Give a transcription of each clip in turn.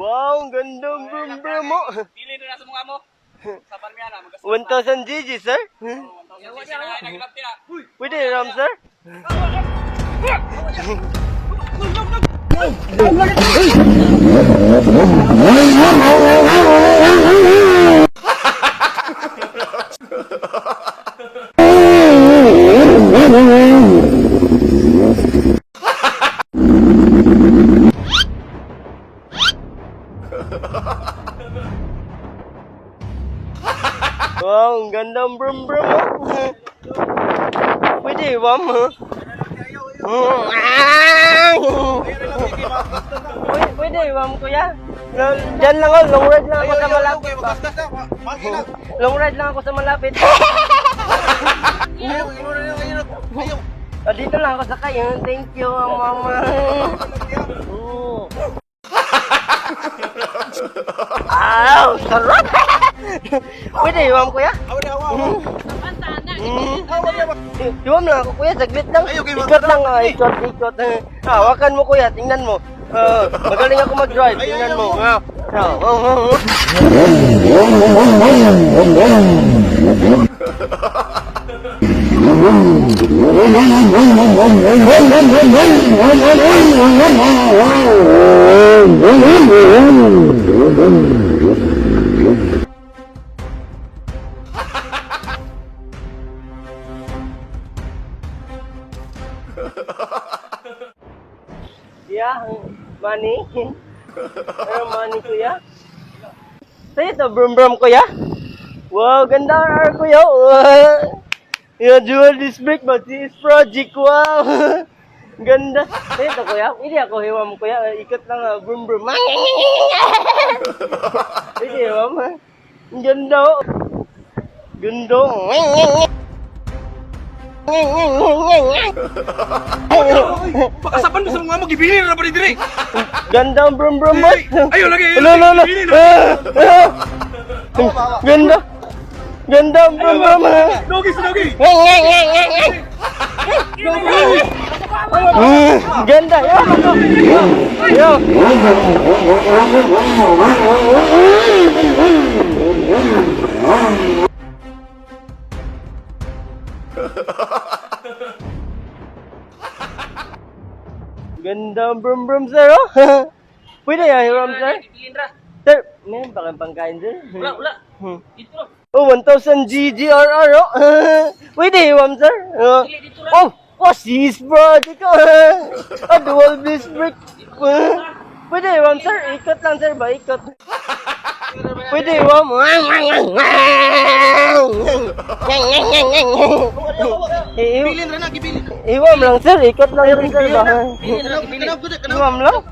Wow, ang gandang bro mo. Pili na sa mga mo. Sa Parmiana, magastos. 1,000 GG, sir? Pwede, Ram, sir? Wow, ang gandang brum mo. Pwede, Wam, ha? Pwede, Wam, kuya. Diyan lang ako, long ride lang ako sa malapit. Long ride lang ako sa malapit. Dito lang ako sakay. Thank you, mama. Aw, sarap! Pwede, iwam kuya? Iwam lang ako kuya, saglit lang. Ikot lang, ikot. Hawakan mo kuya, tingnan mo. Magaling ako mag-drive, tingnan mo. Yeah, money. Ano money kuya? Sa'yo to, brum kuya? Wow, ganda ang kuya. Yung dual disc brake, but this project, wow. Ganda. Sa'yo to kuya? Hindi ako hiwam kuya. Ikot lang, brum. Hindi hiwam ha. Ganda oh. Ganda. Pakasapan mo sa mga magibili na ba ni dire? Ganda ang brum mo. Ayo lagi. Lo. Ganda. Ganda ang brum. Dogi. Ganda. Yo. Ganda ang brum sir oh. Pwede ya hiram sir? Sir, meron ba kayong pangkain sir? Wala. Dito lang. Oh, 1,000 GGRR oh. Pwede hiram sir? Sis bro, dito dual disc brake. Pwede hiram sir? Ikot lang sir ba? Ikot. Pwede hiram. Gibilin ra na. Iwam lang sir, ikot lang rin sir ba? Iwam lang?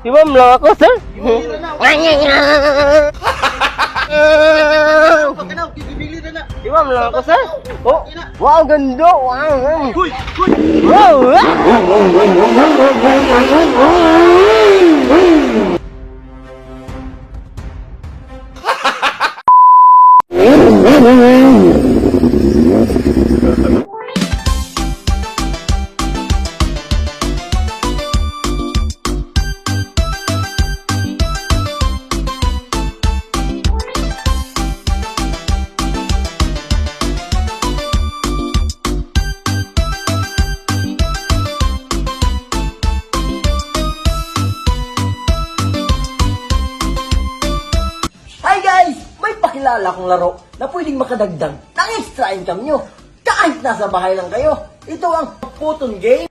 Iwam lang ako sir? Iwam lang ako sir? Oh, wow, ganda! Wow! Wow! Pakilala kong laro na pwedeng makadagdag ng extra income nyo kahit nasa bahay lang kayo. Ito ang Photon Game.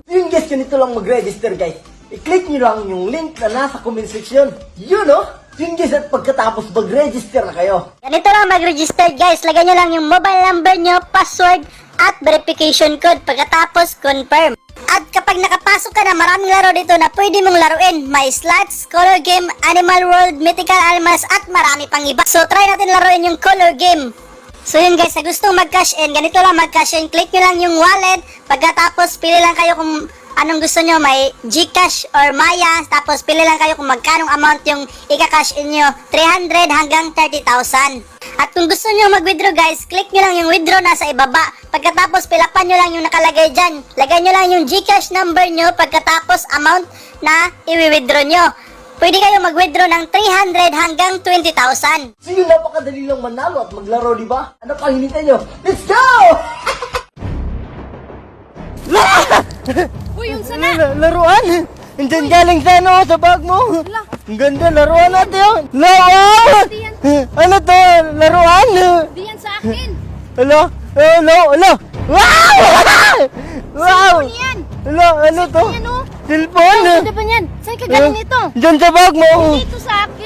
Yung guys, ganito lang mag-register guys. I-click nyo lang yung link na nasa comment section. Yun o! Yung guys, at pagkatapos mag-register na kayo. Ganito lang mag-register guys. Lagyan nyo lang yung mobile number nyo, password, at verification code. Pagkatapos, confirm. At kapag nakapasok ka na, maraming laro dito na pwede mong laruin. May slots, color game, animal world, mythical almas, at marami pang iba. So try natin laruin yung color game. So yun guys, sa gustong mag-cash in, ganito lang mag-cash in. Click nyo lang yung wallet. Pagkatapos, pili lang kayo kung anong gusto nyo. May Gcash or Maya. Tapos pili lang kayo kung magkanong amount yung ika-cash in nyo. 300 hanggang 30,000. At kung gusto nyo mag-withdraw guys, click nyo lang yung withdraw nasa ibaba. Pagkatapos pilapan nyo lang yung nakalagay dyan. Lagay nyo lang yung Gcash number nyo pagkatapos amount na i-withdraw nyo. pwede kayo mag-withdraw ng 300 hanggang 20,000. So yun, napakadali lang manalo at maglaro, di ba? Ano pang hinintay nyo? Let's go! Uy, yung sana! Laruan! Diyan galing sa ano, sa bag mo. Ang ganda, laruan natin yun. Laruan! Ano to? Laruan? Di yan sa akin! Hello? Hello? Wow! Wow! Ano yan? Hello, ano to? Yan o! Cellphone? Ano ba yan? Saan ka galing ito? Diyan sa bag mo. Dito sa akin!